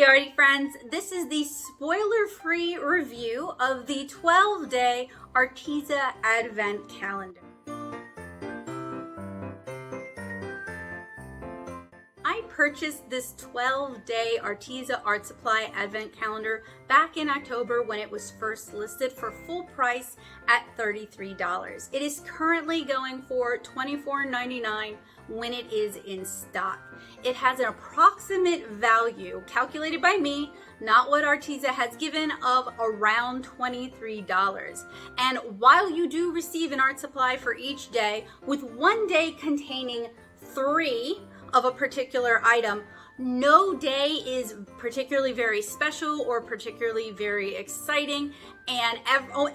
Hey arty friends, this is the spoiler-free review of the 12-day Arteza Advent Calendar. I purchased this 12-day Arteza Art Supply Advent Calendar back in October when it was first listed for full price at $33. It is currently going for $24.99 when it is in stock. It has an approximate value calculated by me, not what Arteza has given, of around $23. And while you do receive an art supply for each day, with one day containing 3 of a particular item, no day is particularly very special or particularly very exciting, and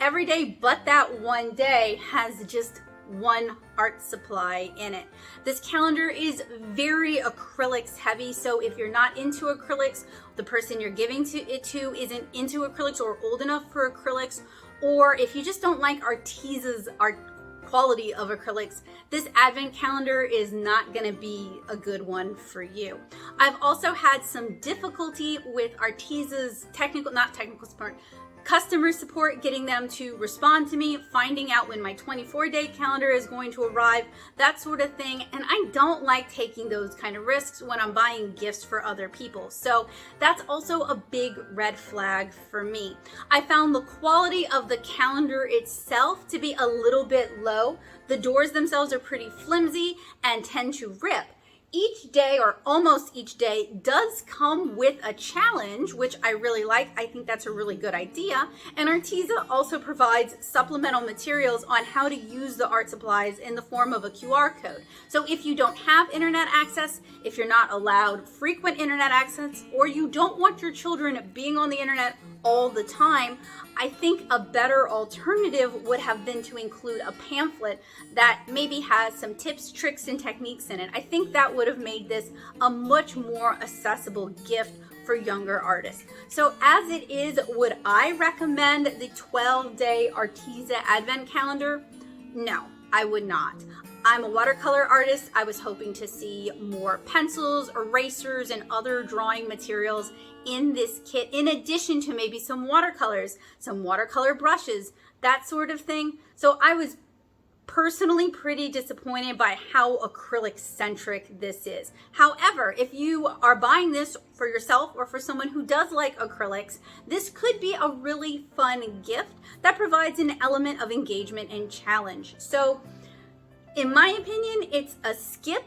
every day but that one day has just one art supply in it. This calendar is very acrylics heavy, so if you're not into acrylics, the person you're giving it to isn't into acrylics or old enough for acrylics, or if you just don't like Arteza's art quality of acrylics, this advent calendar is not going to be a good one for you. I've also had some difficulty with Arteza's customer support, getting them to respond to me, finding out when my 24-day calendar is going to arrive, that sort of thing. And I don't like taking those kind of risks when I'm buying gifts for other people. So that's also a big red flag for me. I found the quality of the calendar itself to be a little bit low. The doors themselves are pretty flimsy and tend to rip. Each day, or almost each day, does come with a challenge, which I really like. I think that's a really good idea. And Arteza also provides supplemental materials on how to use the art supplies in the form of a QR code. So if you don't have internet access, if you're not allowed frequent internet access, or you don't want your children being on the internet all the time, I think a better alternative would have been to include a pamphlet that maybe has some tips, tricks, and techniques in it. I think that would have made this a much more accessible gift for younger artists. So as it is, would I recommend the 12-day Arteza Advent Calendar? No, I would not. I'm a watercolor artist. I was hoping to see more pencils, erasers, and other drawing materials in this kit, in addition to maybe some watercolors, some watercolor brushes, that sort of thing. So I was personally pretty disappointed by how acrylic centric this is. However, if you are buying this for yourself or for someone who does like acrylics, this could be a really fun gift that provides an element of engagement and challenge. So in my opinion, it's a skip,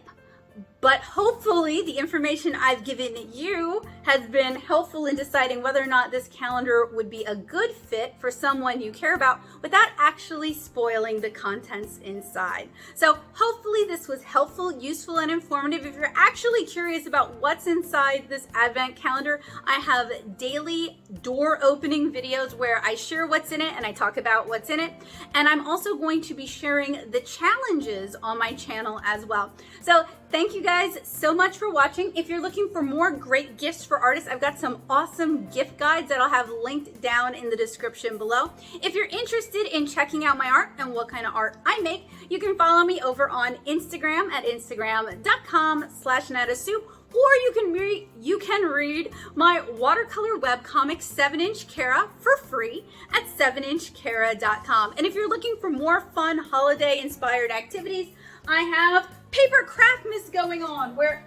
but hopefully the information I've given you has been helpful in deciding whether or not this calendar would be a good fit for someone you care about without actually spoiling the contents inside. So hopefully this was helpful, useful, and informative. If you're actually curious about what's inside this advent calendar, I have daily door opening videos where I share what's in it and I talk about what's in it. And I'm also going to be sharing the challenges on my channel as well. So thank you guys so much for watching. If you're looking for more great gifts for artists, I've got some awesome gift guides that I'll have linked down in the description below. If you're interested in checking out my art and what kind of art I make, you can follow me over on Instagram at instagram.com/natasoup, or you can read my watercolor webcomic 7-inch Kara for free at 7inchkara.com. And if you're looking for more fun holiday inspired activities, I have Paper Craftmas going on, where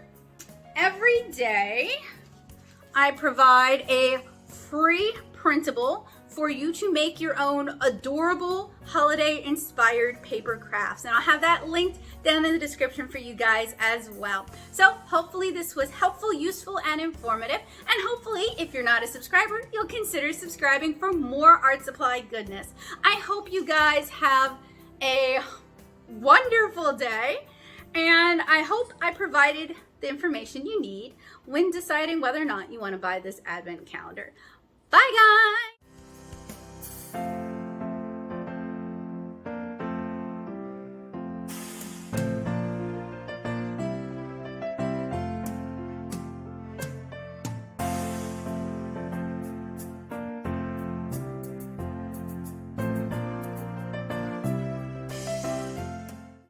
every day I provide a free printable for you to make your own adorable holiday inspired paper crafts. And I'll have that linked down in the description for you guys as well. So hopefully this was helpful, useful, and informative. And hopefully if you're not a subscriber, you'll consider subscribing for more art supply goodness. I hope you guys have a wonderful day, and I hope I provided the information you need when deciding whether or not you want to buy this advent calendar. Bye guys!